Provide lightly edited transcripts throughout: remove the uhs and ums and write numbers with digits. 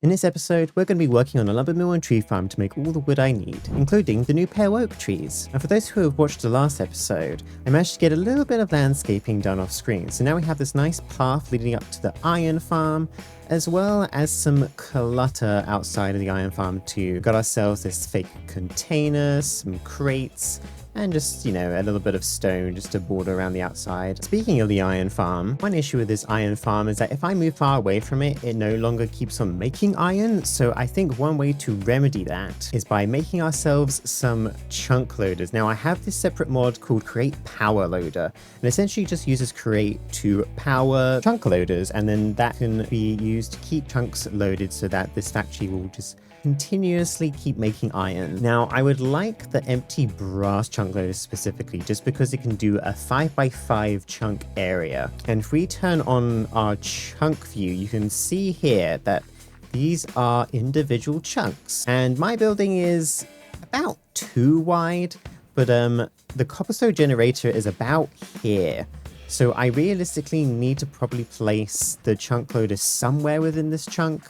In this episode, we're going to be working on a lumber mill and tree farm to make all the wood I need, including the new pear oak trees. And for those who have watched the last episode, I managed to get a little bit of landscaping done off screen, so now we have this nice path leading up to the iron farm, as well as some clutter outside of the iron farm too. Got ourselves this fake container, some crates, and just, a little bit of stone just to border around the outside. Speaking of the iron farm, one issue with this iron farm is that if I move far away from it, it no longer keeps on making iron. So I think one way to remedy that is by making ourselves some chunk loaders. Now I have this separate mod called Create Power Loader, and essentially just uses Create to power chunk loaders, and then that can be used to keep chunks loaded so that this factory will just continuously keep making iron. Now, I would like the empty brass chunk loader specifically, just because it can do a 5x5 chunk area. And if we turn on our chunk view, you can see here that these are individual chunks. And my building is about 2 wide, but the cobblestone generator is about here. So I realistically need to probably place the chunk loader somewhere within this chunk.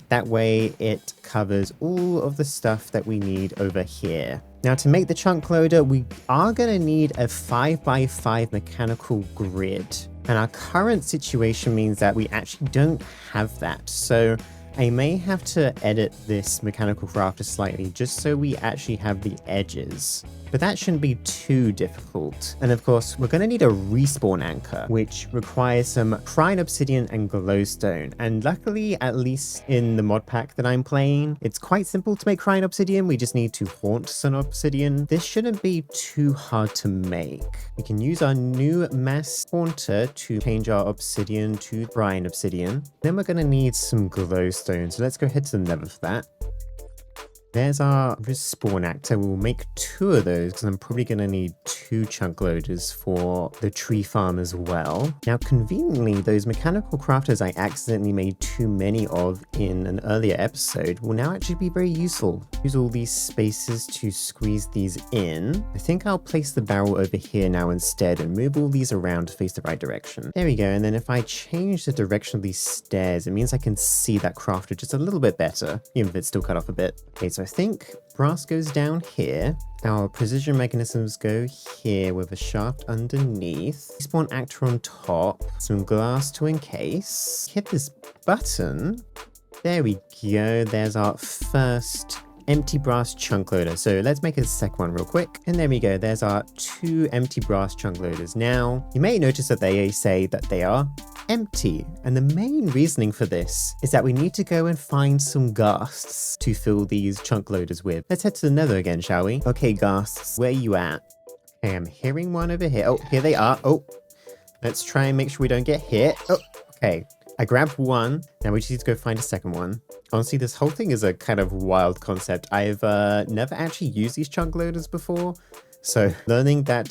That way it covers all of the stuff that we need over here. Now to make the chunk loader, we are going to need a 5x5 mechanical grid. And our current situation means that we actually don't have that. So I may have to edit this mechanical crafter slightly just so we actually have the edges. But that shouldn't be too difficult. And of course, we're going to need a respawn anchor, which requires some prime obsidian and glowstone. And luckily, at least in the mod pack that I'm playing, it's quite simple to make prime obsidian. We just need to haunt some obsidian. This shouldn't be too hard to make. We can use our new mass haunter to change our obsidian to brine obsidian. Then we're going to need some glowstone. So let's go ahead to the nether for that. There's our respawn actor. We'll make 2 of those because I'm probably going to need 2 chunk loaders for the tree farm as well. Now, conveniently, those mechanical crafters I accidentally made too many of in an earlier episode will now actually be very useful. Use all these spaces to squeeze these in. I think I'll place the barrel over here now instead and move all these around to face the right direction. There we go. And then if I change the direction of these stairs, it means I can see that crafter just a little bit better, even if it's still cut off a bit. Okay, so I think brass goes down here. Our precision mechanisms go here with a shaft underneath. Spawn actor on top. Some glass to encase. Hit this button. There we go. There's our first empty brass chunk loader. So let's make a second one real quick. And there we go. There's our 2 empty brass chunk loaders. Now, you may notice that they say that they are empty. And the main reasoning for this is that we need to go and find some ghasts to fill these chunk loaders with. Let's head to the nether again, shall we? Okay, ghasts, where are you at? Okay, I'm hearing one over here. Oh, here they are. Oh, let's try and make sure we don't get hit. Oh, okay. I grabbed one. Now we just need to go find a second one. Honestly, this whole thing is a kind of wild concept. I've never actually used these chunk loaders before. So learning that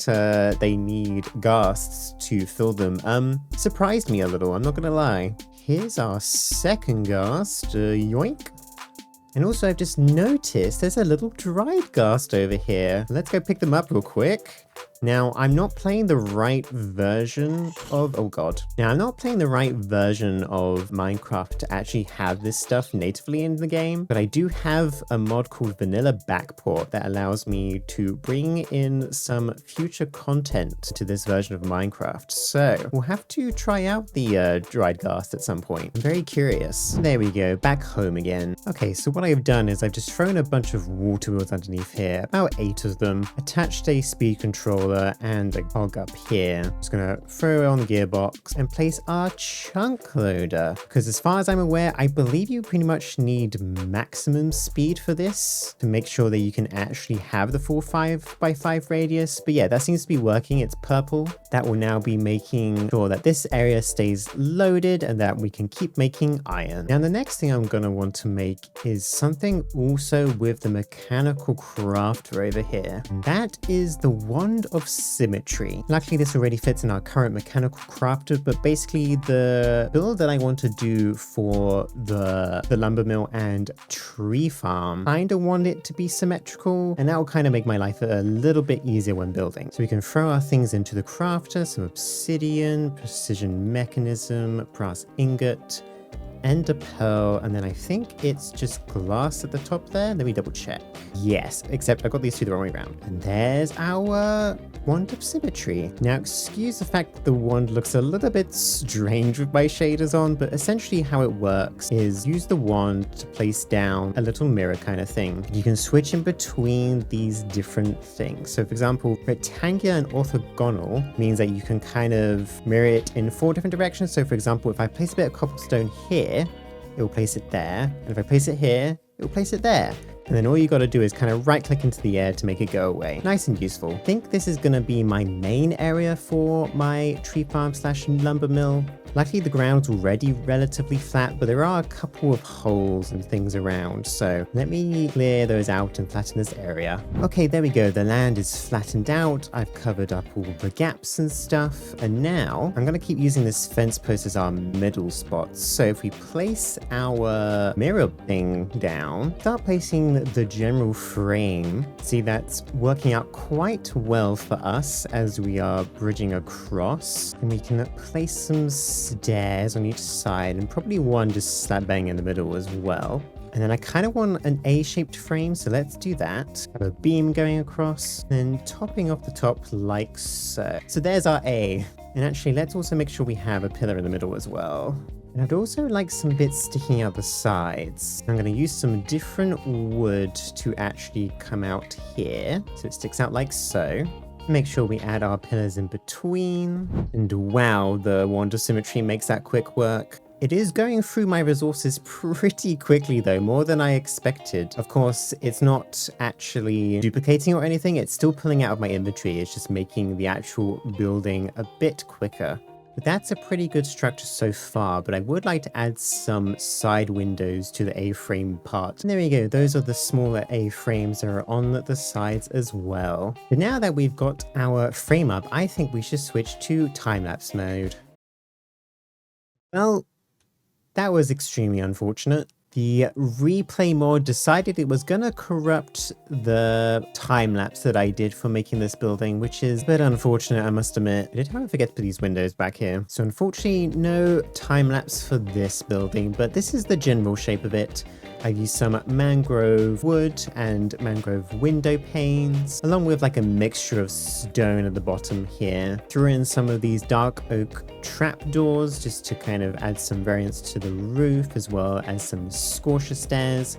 they need ghasts to fill them surprised me a little, I'm not gonna lie. Here's our second ghast, yoink. And also I've just noticed there's a little dried ghast over here. Let's go pick them up real quick. Now, I'm not playing the right version of... Oh god. Now, I'm not playing the right version of Minecraft to actually have this stuff natively in the game, but I do have a mod called Vanilla Backport that allows me to bring in some future content to this version of Minecraft. So, we'll have to try out the dried ghast at some point. I'm very curious. There we go, back home again. Okay, so what I've done is I've just thrown a bunch of water wheels underneath here, about 8 of them, attached a speed controller and a cog up here. Just gonna throw it on the gearbox and place our chunk loader. Because as far as I'm aware, I believe you pretty much need maximum speed for this to make sure that you can actually have the full 5x5 radius. But yeah, that seems to be working. It's purple. That will now be making sure that this area stays loaded and that we can keep making iron. Now, the next thing I'm gonna want to make is something also with the mechanical crafter over here. And that is the wand of symmetry. Luckily, this already fits in our current mechanical crafter, but basically the build that I want to do for the lumber mill and tree farm, I kind of want it to be symmetrical, and that will kind of make my life a little bit easier when building. So we can throw our things into the crafter, some obsidian, precision mechanism, brass ingot, ender pearl, and then I think it's just glass at the top there. Let me double check. Yes, except I got these two the wrong way around. And there's our wand of symmetry. Now, excuse the fact that the wand looks a little bit strange with my shaders on, but essentially how it works is use the wand to place down a little mirror kind of thing. You can switch in between these different things. So for example, rectangular and orthogonal means that you can kind of mirror it in 4 different directions. So for example, if I place a bit of cobblestone here, it will place it there. And if I place it here, it will place it there. And then all you got to do is kind of right click into the air to make it go away. Nice and useful. I think this is going to be my main area for my tree farm / lumber mill. Luckily the ground's already relatively flat, but there are a couple of holes and things around. So let me clear those out and flatten this area. Okay, there we go. The land is flattened out. I've covered up all the gaps and stuff. And now I'm going to keep using this fence post as our middle spot. So if we place our mirror thing down, start placing the general frame. See, that's working out quite well for us as we are bridging across. And we can place some stairs on each side and probably one just slap bang in the middle as well. And then I kind of want an A-shaped frame, so let's do that. Have a beam going across, then topping off the top like so. So there's our A. And actually, let's also make sure we have a pillar in the middle as well. And I'd also like some bits sticking out the sides. I'm going to use some different wood to actually come out here, so it sticks out like so. Make sure we add our pillars in between. And wow, the wand of symmetry makes that quick work. It is going through my resources pretty quickly though, more than I expected. Of course, it's not actually duplicating or anything, it's still pulling out of my inventory, it's just making the actual building a bit quicker. But that's a pretty good structure so far, but I would like to add some side windows to the A-frame part. And there we go, those are the smaller A-frames that are on the sides as well. But now that we've got our frame up, I think we should switch to time-lapse mode. Well, that was extremely unfortunate. The replay mod decided it was gonna corrupt the time-lapse that I did for making this building, which is a bit unfortunate, I must admit. I did, however, forget to put these windows back here. So unfortunately, no time-lapse for this building, but this is the general shape of it. I've used some mangrove wood and mangrove window panes, along with like a mixture of stone at the bottom here. Threw in some of these dark oak trapdoors just to kind of add some variance to the roof, as well as some scorcher stairs.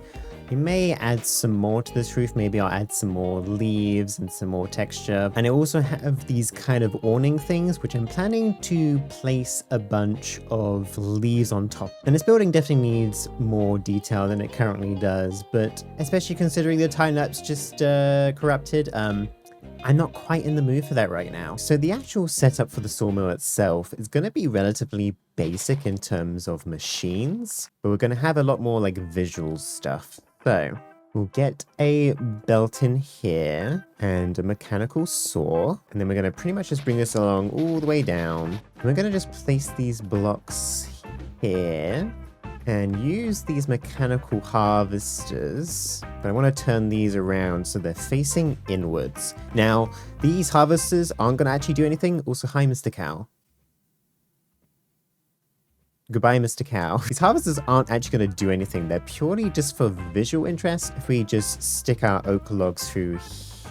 We may add some more to this roof. Maybe I'll add some more leaves and some more texture. And I also have these kind of awning things, which I'm planning to place a bunch of leaves on top. And this building definitely needs more detail than it currently does, but especially considering the time-lapse just corrupted, I'm not quite in the mood for that right now. So the actual setup for the sawmill itself is going to be relatively basic in terms of machines, but we're going to have a lot more like visual stuff. So we'll get a belt in here and a mechanical saw, and then we're going to pretty much just bring this along all the way down. And we're going to just place these blocks here and use these mechanical harvesters, but I want to turn these around so they're facing inwards. Now, these harvesters aren't going to actually do anything. Also, hi, Mr. Cow. Goodbye, Mr. Cow. These harvesters aren't actually going to do anything. They're purely just for visual interest. If we just stick our oak logs through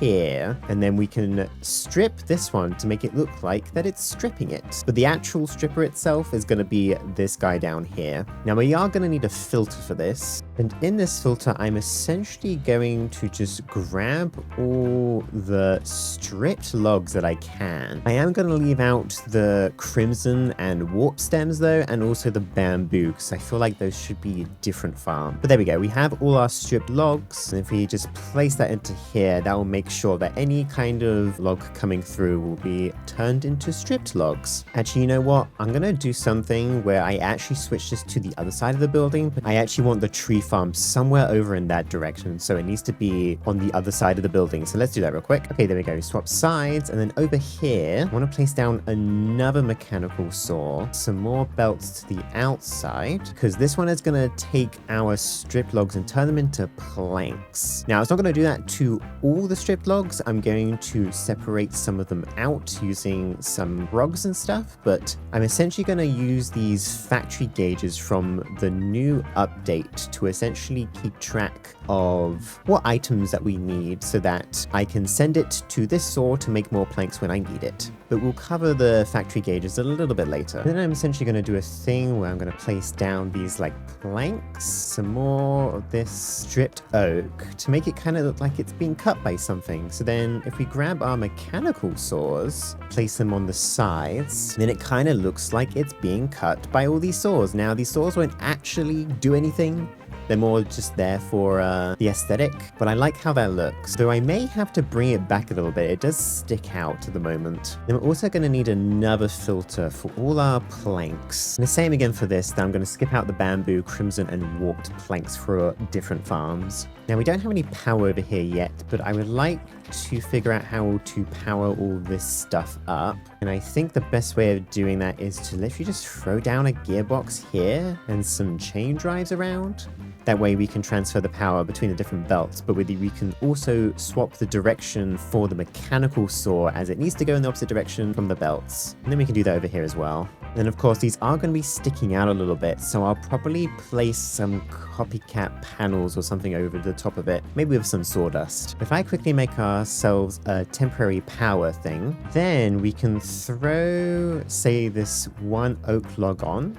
here, and then we can strip this one to make it look like that it's stripping it. But the actual stripper itself is going to be this guy down here. Now we are going to need a filter for this, and in this filter I'm essentially going to just grab all the stripped logs that I can. I am going to leave out the crimson and warp stems though, and also the bamboo, because I feel like those should be a different farm. But there we go, we have all our stripped logs, and if we just place that into here, that will make sure that any kind of log coming through will be turned into stripped logs. Actually, you know what? I'm gonna do something where I actually switch this to the other side of the building, but I actually want the tree farm somewhere over in that direction, so it needs to be on the other side of the building. So let's do that real quick. Okay, there we go. Swap sides, and then over here, I want to place down another mechanical saw, some more belts to the outside, because this one is gonna take our stripped logs and turn them into planks. Now, it's not gonna do that to all the stripped wood logs, I'm going to separate some of them out using some rogs and stuff, but I'm essentially going to use these factory gauges from the new update to essentially keep track of what items that we need so that I can send it to this saw to make more planks when I need it. But we'll cover the factory gauges a little bit later. Then I'm essentially going to do a thing where I'm going to place down these like planks, some more of this stripped oak to make it kind of look like it's being cut by something. So then if we grab our mechanical saws, place them on the sides, then it kind of looks like it's being cut by all these saws. Now these saws won't actually do anything. They're more just there for the aesthetic, but I like how that looks. Though I may have to bring it back a little bit. It does stick out at the moment. Then we're also going to need another filter for all our planks. And the same again for this. Now I'm going to skip out the bamboo, crimson, and warped planks for different farms. Now we don't have any power over here yet, but I would like to figure out how to power all this stuff up. And I think the best way of doing that is to literally just throw down a gearbox here and some chain drives around. That way we can transfer the power between the different belts, but we can also swap the direction for the mechanical saw as it needs to go in the opposite direction from the belts. And then we can do that over here as well. Then of course these are going to be sticking out a little bit, so I'll probably place some copycat panels or something over the top of it, maybe with some sawdust. If I quickly make ourselves a temporary power thing, then we can throw, say, this one oak log on.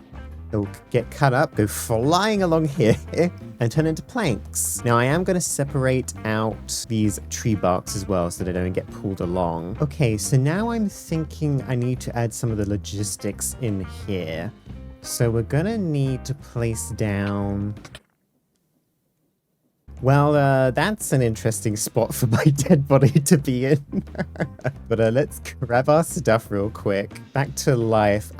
It'll get cut up, go flying along here, and turn into planks. Now I am going to separate out these tree barks as well so they don't get pulled along. Okay, so now I'm thinking I need to add some of the logistics in here. So we're going to need to place down... Well, that's an interesting spot for my dead body to be in. But let's grab our stuff real quick. Back to life.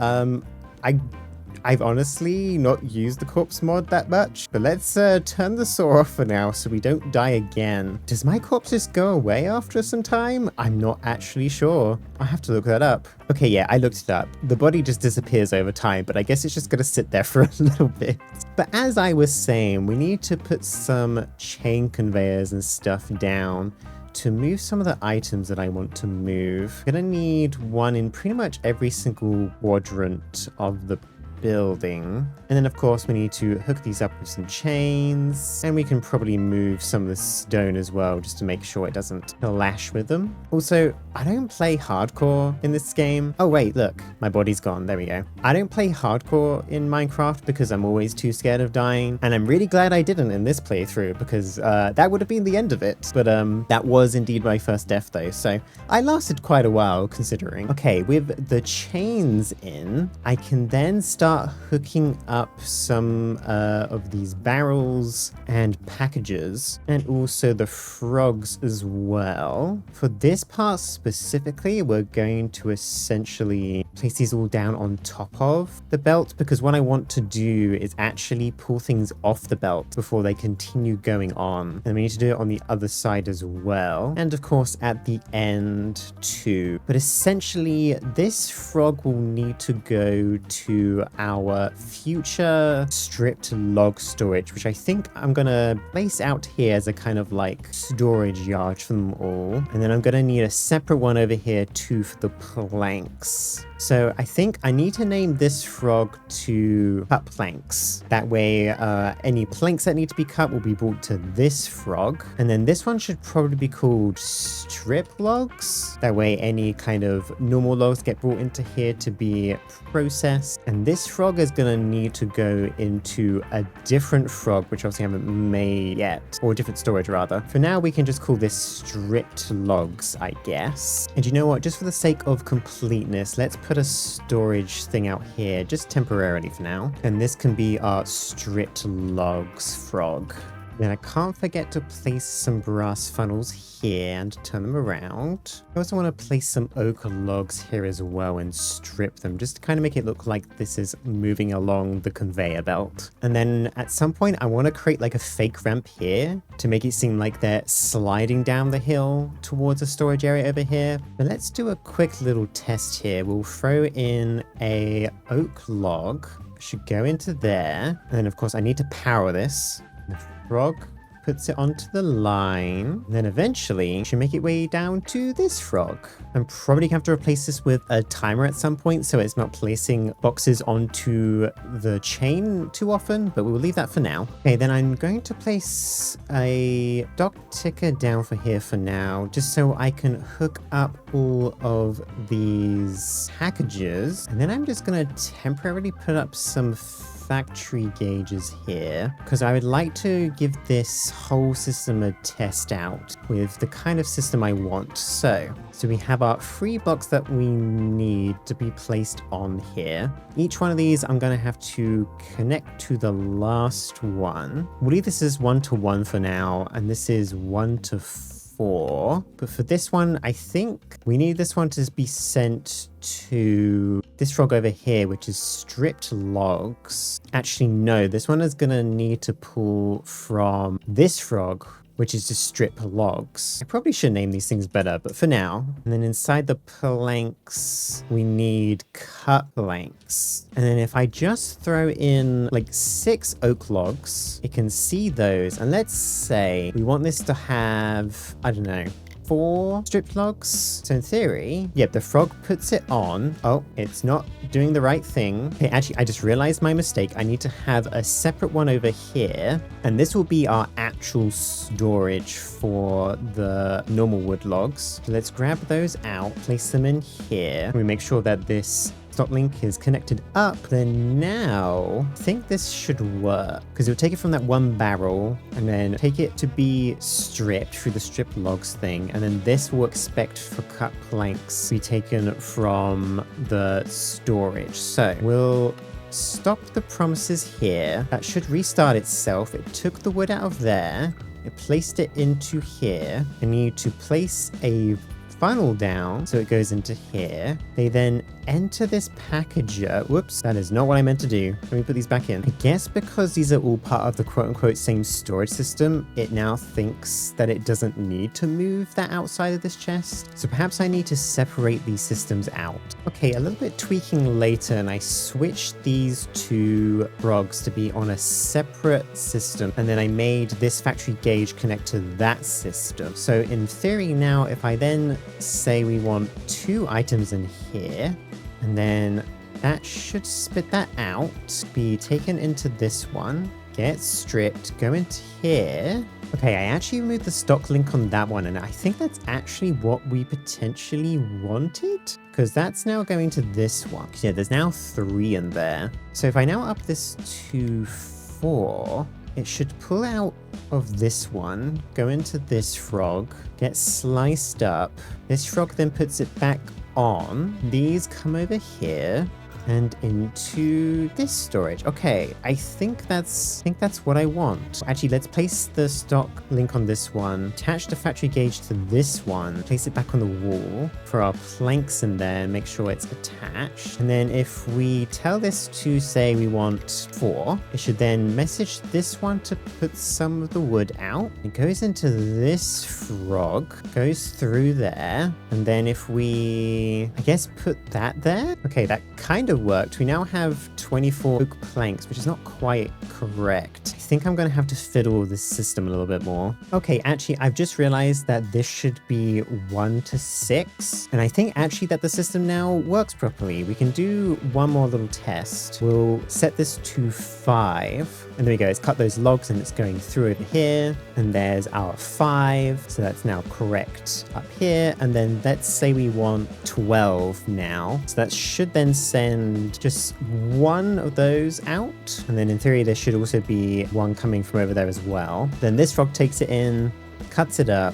I've honestly not used the corpse mod that much, but let's turn the saw off for now so we don't die again. Does my corpse just go away after some time? I'm not actually sure. I have to look that up. Okay, yeah, I looked it up. The body just disappears over time, but I guess it's just gonna sit there for a little bit. But as I was saying, we need to put some chain conveyors and stuff down to move some of the items that I want to move. I'm gonna need one in pretty much every single quadrant of the building. And then of course we need to hook these up with some chains, and we can probably move some of the stone as well just to make sure it doesn't clash with them. Also, I don't play hardcore in this game. Oh wait, look, my body's gone. There we go. I don't play hardcore in Minecraft because I'm always too scared of dying, and I'm really glad I didn't in this playthrough because that would have been the end of it. But that was indeed my first death though, so I lasted quite a while considering. Okay, with the chains in, I can then start hooking up some of these barrels and packages, and also the frogs as well. For this part specifically, we're going to essentially place these all down on top of the belt, because what I want to do is actually pull things off the belt before they continue going on. And we need to do it on the other side as well, and of course at the end too. But essentially this frog will need to go to our future stripped log storage, which I think I'm gonna place out here as a kind of like storage yard for them all. And then I'm gonna need a separate one over here too for the planks. So I think I need to name this frog to cut planks. That way any planks that need to be cut will be brought to this frog. And then this one should probably be called strip logs. That way any kind of normal logs get brought into here to be processed. And this frog is gonna need to go into a different frog, which obviously I haven't made yet, or a different storage rather. For now, we can just call this stripped logs, I guess. And you know what? Just for the sake of completeness, let's put a storage thing out here, just temporarily for now. And this can be our stripped logs frog. Then I can't forget to place some brass funnels here and turn them around. I also want to place some oak logs here as well and strip them, just to kind of make it look like this is moving along the conveyor belt. And then at some point I want to create like a fake ramp here to make it seem like they're sliding down the hill towards a storage area over here. But let's do a quick little test here. We'll throw in a oak log. Should go into there. And then of course I need to power this. The frog puts it onto the line. And then eventually, should make it way down to this frog. I'm probably gonna have to replace this with a timer at some point, so it's not placing boxes onto the chain too often, but we'll leave that for now. Okay, then I'm going to place a dock ticker down for here for now, just so I can hook up all of these packages. And then I'm just gonna temporarily put up some factory gauges here, because I would like to give this whole system a test out with the kind of system I want. So we have our 3 blocks that we need to be placed on here. Each one of these I'm going to have to connect to the last one. We'll leave this as 1 to 1 for now, and this is 1 to 4. But for this one, I think we need this one to be sent to this frog over here, which is stripped logs. Actually, no, this one is going to need to pull from this frog, which is just strip logs. I probably should name these things better, but for now. And then inside the planks, we need cut planks. And then if I just throw in like 6 oak logs, it can see those. And let's say we want this to have, I don't know, 4 stripped logs. So in theory, yep, the frog puts it on. Oh, it's not doing the right thing. Okay, actually, I just realized my mistake. I need to have a separate one over here. And this will be our actual storage for the normal wood logs. So let's grab those out, place them in here. We make sure that this stock link is connected up. Then now I think this should work, because it'll take it from that one barrel and then take it to be stripped through the strip logs thing, and then this will expect for cut planks to be taken from the storage. So we'll stop the promises here. That should restart itself. It took the wood out of there, it placed it into here. I need to place a funnel down so it goes into here. They then enter this packager. Whoops, that is not what I meant to do. Let me put these back in. I guess because these are all part of the quote-unquote same storage system, it now thinks that it doesn't need to move that outside of this chest. So perhaps I need to separate these systems out. Okay, a little bit tweaking later, and I switched these 2 frogs to be on a separate system, and then I made this factory gauge connect to that system. So in theory now, if I then say we want 2 items in here, and then that should spit that out, be taken into this one, get stripped, go into here. Okay, I actually removed the stock link on that one, and I think that's actually what we potentially wanted, because that's now going to this one. Yeah, there's now 3 in there. So if I now up this to 4, it should pull out of this one, go into this frog, get sliced up. This frog then puts it back on. These come over here and into this storage. Okay, I think that's what I want. Actually, let's place the stock link on this one, attach the factory gauge to this one, place it back on the wall for our planks in there, and make sure it's attached. And then if we tell this to say we want 4, it should then message this one to put some of the wood out. It goes into this frog, goes through there, and then if we, I guess, put that there. Okay, that kind of worked. We now have 24 oak planks, which is not quite correct. I think I'm going to have to fiddle this system a little bit more. Okay, actually, I've just realized that this should be 1 to 6. And I think actually that the system now works properly. We can do one more little test. We'll set this to 5. And there we go. It's cut those logs and it's going through over here. And there's our 5. So that's now correct up here. And then let's say we want 12 now. So that should then send just 1 of those out. And then in theory, there should also be 1 coming from over there as well. Then this frog takes it in, cuts it up.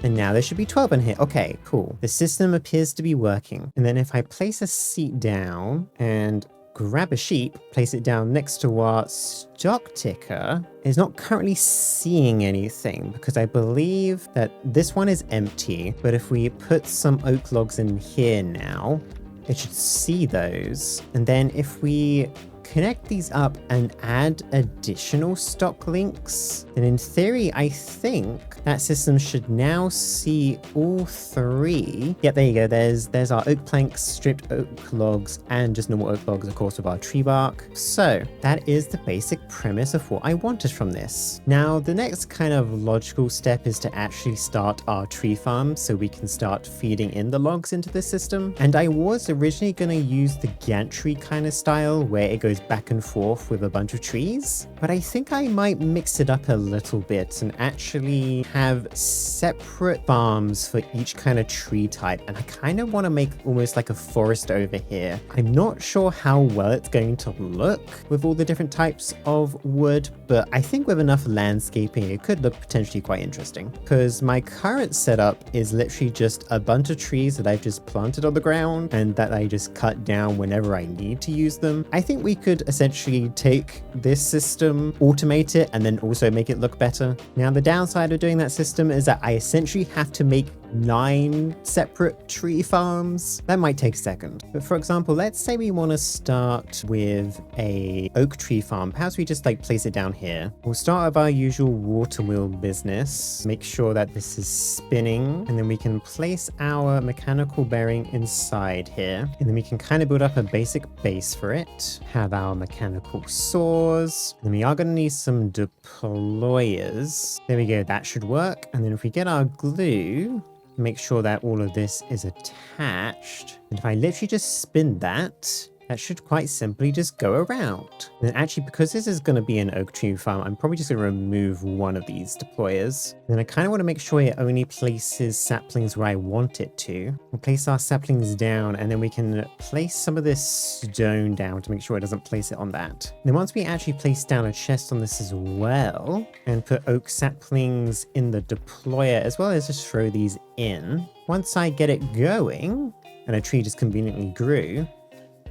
And now there should be 12 in here. Okay, cool. The system appears to be working. And then if I place a seat down and grab a sheep, place it down next to our stock ticker, it's not currently seeing anything because I believe that this one is empty. But if we put some oak logs in here now, it should see those. And then if we connect these up and add additional stock links, then in theory, I think that system should now see all three. Yep, there you go. There's our oak planks, stripped oak logs, and just normal oak logs, of course, with our tree bark. So that is the basic premise of what I wanted from this. Now, the next kind of logical step is to actually start our tree farm so we can start feeding in the logs into the system. And I was originally going to use the gantry kind of style where it goes back and forth with a bunch of trees, but I think I might mix it up a little bit and actually have separate farms for each kind of tree type. And I kind of want to make almost like a forest over here. I'm not sure how well it's going to look with all the different types of wood, but I think with enough landscaping, it could look potentially quite interesting, because my current setup is literally just a bunch of trees that I've just planted on the ground and that I just cut down whenever I need to use them. I think we could essentially take this system, automate it, and then also make it look better. Now, the downside of doing that system is that I essentially have to make 9 separate tree farms. That might take a second. But for example, let's say we want to start with a oak tree farm. Perhaps we just like place it down here. We'll start with our usual water wheel business. Make sure that this is spinning, and then we can place our mechanical bearing inside here. And then we can kind of build up a basic base for it. Have our mechanical saws. And then we are going to need some deployers. There we go. That should work. And then if we get our glue, make sure that all of this is attached. And if I literally just spin that, that should quite simply just go around. And then actually, because this is going to be an oak tree farm, I'm probably just going to remove one of these deployers. And then I kind of want to make sure it only places saplings where I want it to. We'll place our saplings down, and then we can place some of this stone down to make sure it doesn't place it on that. And then once we actually place down a chest on this as well, and put oak saplings in the deployer, as well as just throw these in, once I get it going, and a tree just conveniently grew,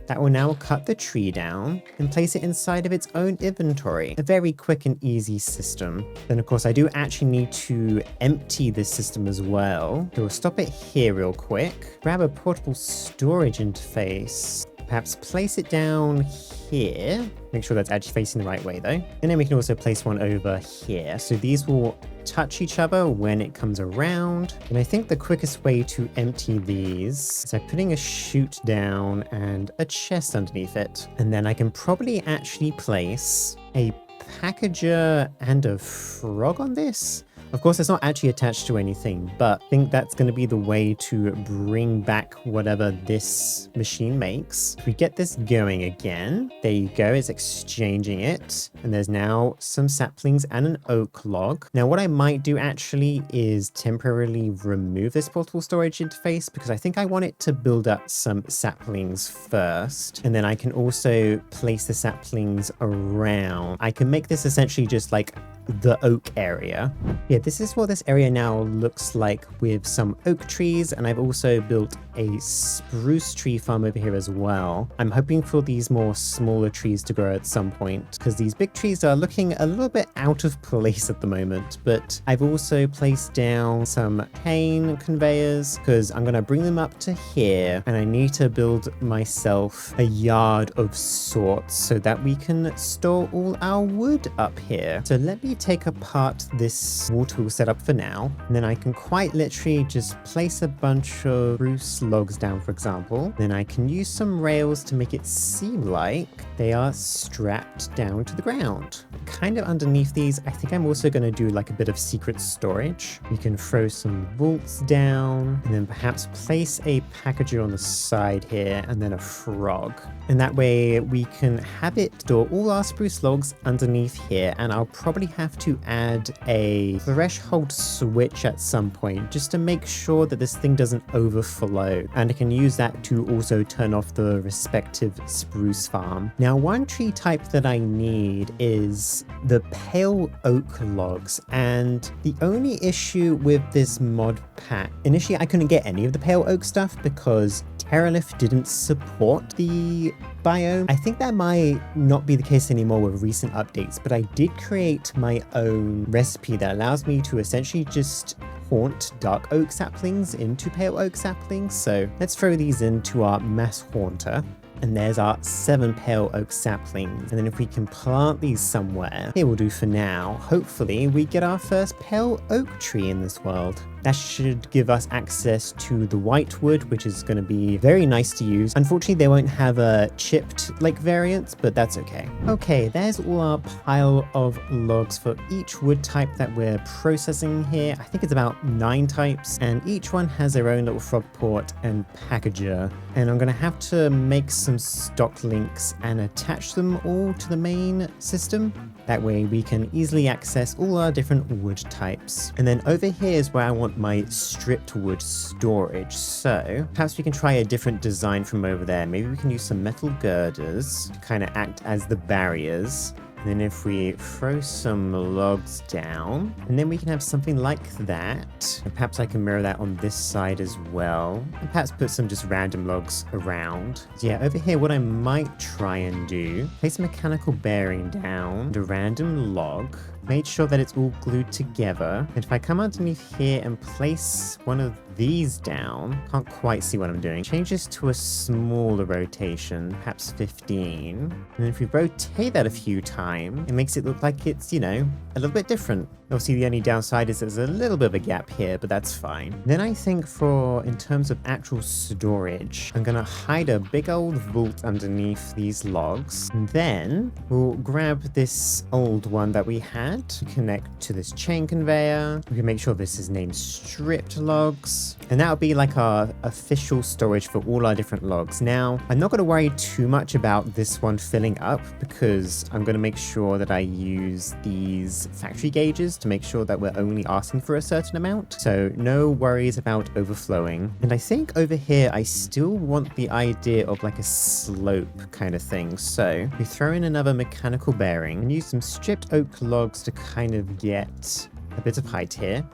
that will now cut the tree down and place it inside of its own inventory. A very quick and easy system. Then of course I do actually need to empty this system as well. So we'll stop it here real quick. Grab a portable storage interface. Perhaps place it down here. Make sure that's actually facing the right way though. And then we can also place one over here. So these will touch each other when it comes around. And I think the quickest way to empty these is by putting a chute down and a chest underneath it. And then I can probably actually place a packager and a frog on this. Of course, it's not actually attached to anything, but I think that's going to be the way to bring back whatever this machine makes. If we get this going again, there you go, it's exchanging it. And there's now some saplings and an oak log. Now, what I might do actually is temporarily remove this portable storage interface, because I think I want it to build up some saplings first. And then I can also place the saplings around. I can make this essentially just like the oak area. Yeah, this is what this area now looks like with some oak trees, and I've also built a spruce tree farm over here as well. I'm hoping for these more smaller trees to grow at some point, because these big trees are looking a little bit out of place at the moment. But I've also placed down some cane conveyors, because I'm going to bring them up to here, and I need to build myself a yard of sorts so that we can store all our wood up here. So let me take apart this water wheel setup for now, and then I can quite literally just place a bunch of spruce logs down, for example. Then I can use some rails to make it seem like they are strapped down to the ground. Kind of underneath these, I think I'm also going to do like a bit of secret storage. We can throw some bolts down, and then perhaps place a packager on the side here, and then a frog. And that way we can have it store all our spruce logs underneath here, and I'll probably have to add a threshold switch at some point just to make sure that this thing doesn't overflow, and I can use that to also turn off the respective spruce farm. Now, one tree type that I need is the pale oak logs, and the only issue with this mod pack, initially I couldn't get any of the pale oak stuff because Terralith didn't support the biome. I think that might not be the case anymore with recent updates, but I did create my own recipe that allows me to essentially just haunt dark oak saplings into pale oak saplings. So let's throw these into our mass haunter. And there's our 7 pale oak saplings. And then if we can plant these somewhere, it will do for now. Hopefully we get our first pale oak tree in this world. That should give us access to the white wood, which is going to be very nice to use. Unfortunately, they won't have a chipped like variants, but that's okay. Okay, there's all our pile of logs for each wood type that we're processing here. I think it's about 9 types, and each one has their own little frog port and packager. And I'm going to have to make some stock links and attach them all to the main system. That way we can easily access all our different wood types. And then over here is where I want my stripped wood storage. So perhaps we can try a different design from over there. Maybe we can use some metal girders to kind of act as the barriers. And then if we throw some logs down, and then we can have something like that. And perhaps I can mirror that on this side as well. And perhaps put some just random logs around. So yeah, over here, what I might try and do, place a mechanical bearing down, and a random log. Made sure that it's all glued together. And if I come underneath here and place one of these down, can't quite see what I'm doing. Change this to a smaller rotation, perhaps 15. And then if we rotate that a few times, it makes it look like it's, you know, a little bit different. Obviously, the only downside is there's a little bit of a gap here, but that's fine. Then I think in terms of actual storage, I'm gonna hide a big old vault underneath these logs. And then we'll grab this old one that we had to connect to this chain conveyor. We can make sure this is named stripped logs. And that'll be like our official storage for all our different logs. Now, I'm not gonna worry too much about this one filling up because I'm gonna make sure that I use these factory gauges to make sure that we're only asking for a certain amount. So no worries about overflowing. And I think over here, I still want the idea of like a slope kind of thing. So we throw in another mechanical bearing and use some stripped oak logs to kind of get a bit of height here.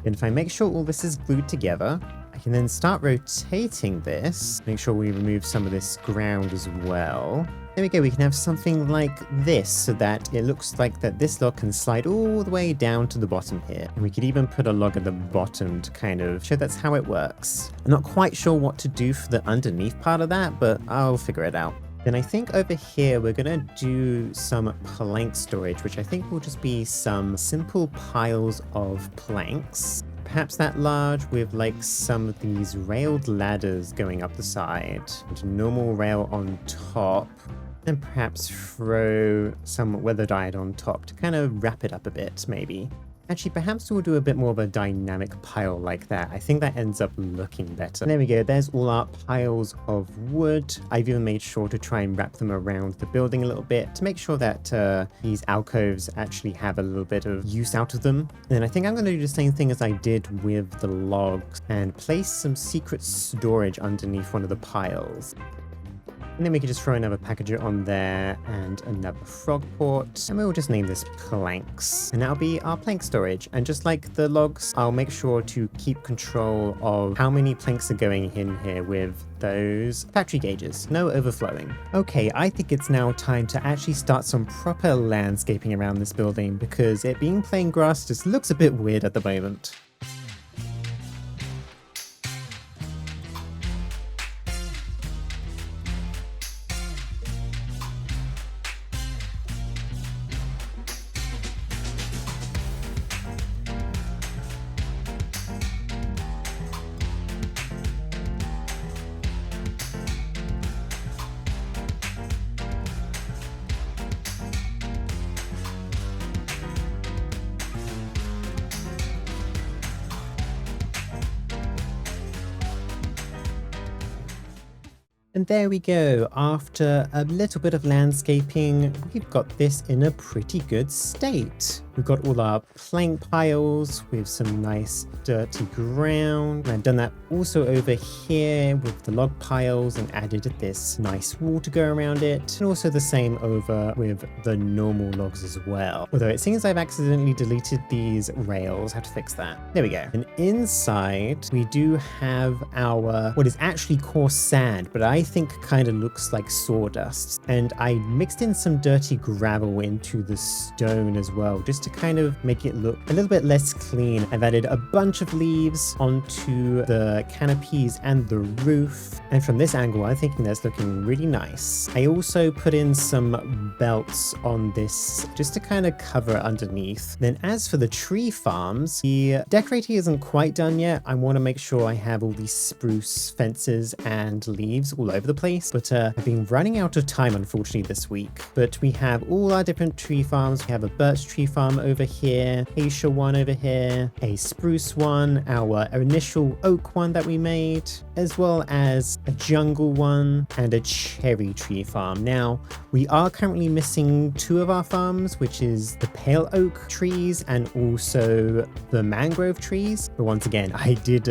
And if I make sure all this is glued together, I can then start rotating this. Make sure we remove some of this ground as well. There we go, we can have something like this so that it looks like that this log can slide all the way down to the bottom here. And we could even put a log at the bottom to kind of show that's how it works. I'm not quite sure what to do for the underneath part of that, but I'll figure it out. Then I think over here we're gonna do some plank storage, which I think will just be some simple piles of planks. Perhaps that large with like some of these railed ladders going up the side and a normal rail on top. And perhaps throw some weather dyed on top to kind of wrap it up a bit, maybe. Actually, perhaps we'll do a bit more of a dynamic pile like that. I think that ends up looking better. There we go, there's all our piles of wood. I've even made sure to try and wrap them around the building a little bit to make sure that these alcoves actually have a little bit of use out of them. And then I think I'm going to do the same thing as I did with the logs and place some secret storage underneath one of the piles. And then we can just throw another packager on there and another frog port. And we'll just name this planks. And that'll be our plank storage. And just like the logs, I'll make sure to keep control of how many planks are going in here with those factory gauges. No overflowing. Okay, I think it's now time to actually start some proper landscaping around this building because it being plain grass just looks a bit weird at the moment. And there we go. After a little bit of landscaping, we've got this in a pretty good state. We've got all our plank piles with some nice dirty ground. And I've done that also over here with the log piles and added this nice wall to go around it. And also the same over with the normal logs as well. Although it seems I've accidentally deleted these rails. I have to fix that. There we go. And inside we do have our, what is actually coarse sand, but I think kind of looks like sawdust. And I mixed in some dirty gravel into the stone as well, just just to kind of make it look a little bit less clean. I've added a bunch of leaves onto the canopies and the roof, and from this angle I'm thinking that's looking really nice. I also put in some belts on this just to kind of cover underneath. Then as for the tree farms, the decorating isn't quite done yet. I want to make sure I have all these spruce fences and leaves all over the place, but I've been running out of time unfortunately this week. But we have all our different tree farms. We have a birch tree farm over here, acacia one over here, a spruce one, our initial oak one that we made, as well as a jungle one and a cherry tree farm. Now, we are currently missing two of our farms, which is the pale oak trees and also the mangrove trees. But once again, I did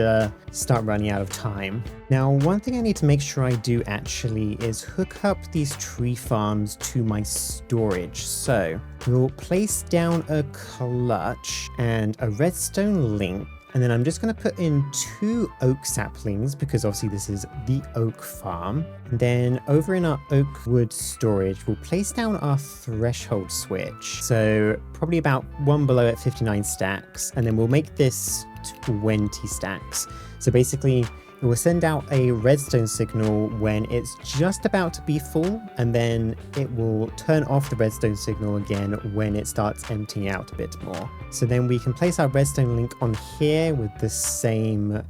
start running out of time. Now, one thing I need to make sure I do actually is hook up these tree farms to my storage. So we'll place down a clutch and a redstone link. And then I'm just going to put in 2 oak saplings because obviously this is the oak farm. And then over in our oak wood storage, we'll place down our threshold switch. So probably about one below at 59 stacks. And then we'll make this 20 stacks. So basically, it will send out a redstone signal when it's just about to be full, and then it will turn off the redstone signal again when it starts emptying out a bit more. So then we can place our redstone link on here with the same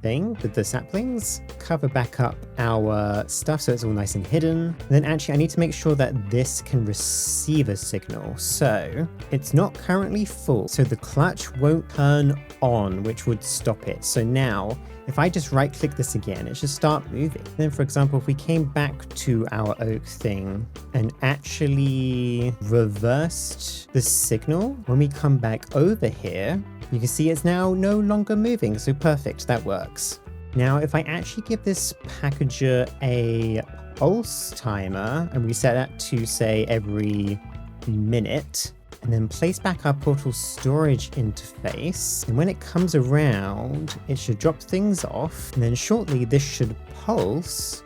thing with the saplings, cover back up our stuff so it's all nice and hidden. And then actually I need to make sure that this can receive a signal. So it's not currently full, so the clutch won't turn on, which would stop it. So now if I just right click this again, it should start moving. Then for example, if we came back to our oak thing and actually reversed the signal, when we come back over here, you can see it's now no longer moving. So perfect, that works. Now, if I actually give this packager a pulse timer and we set that to say every minute, and then place back our portal storage interface, and when it comes around, it should drop things off, and then shortly this should pulse.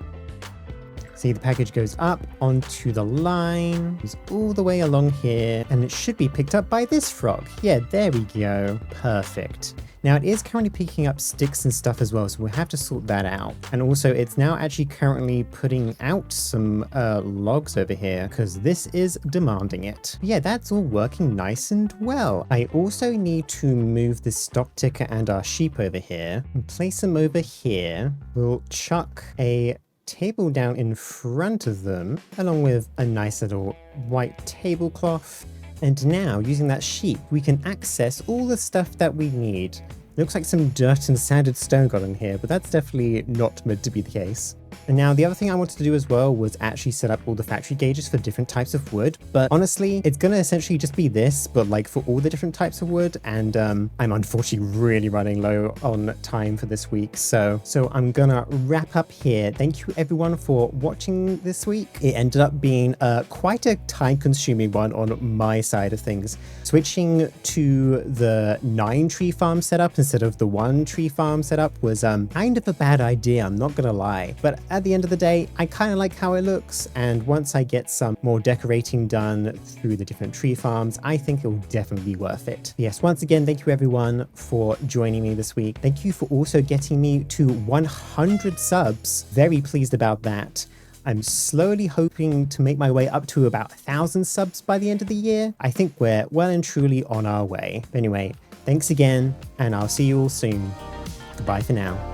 See, the package goes up onto the line, goes all the way along here, and it should be picked up by this frog. Yeah, there we go. Perfect. Now, it is currently picking up sticks and stuff as well, so we'll have to sort that out. And also, it's now actually currently putting out some logs over here, because this is demanding it. But yeah, that's all working nice and well. I also need to move the stock ticker and our sheep over here, and place them over here. We'll chuck a table down in front of them, along with a nice little white tablecloth. And now, using that sheep, we can access all the stuff that we need. Looks like some dirt and sanded stone got in here, but that's definitely not meant to be the case. And now the other thing I wanted to do as well was actually set up all the factory gauges for different types of wood. But honestly, it's going to essentially just be this, but like for all the different types of wood. And I'm unfortunately really running low on time for this week. So I'm going to wrap up here. Thank you everyone for watching this week. It ended up being quite a time-consuming one on my side of things. Switching to the 9 tree farm setup instead of the 1 tree farm setup was kind of a bad idea, I'm not going to lie. But at the end of the day, I kind of like how it looks, and once I get some more decorating done through the different tree farms, I think it will definitely be worth it. Yes, once again, thank you everyone for joining me this week. Thank you for also getting me to 100 subs. Very pleased about that. I'm slowly hoping to make my way up to about 1,000 subs by the end of the year. I think we're well and truly on our way. But anyway, thanks again, and I'll see you all soon. Goodbye for now.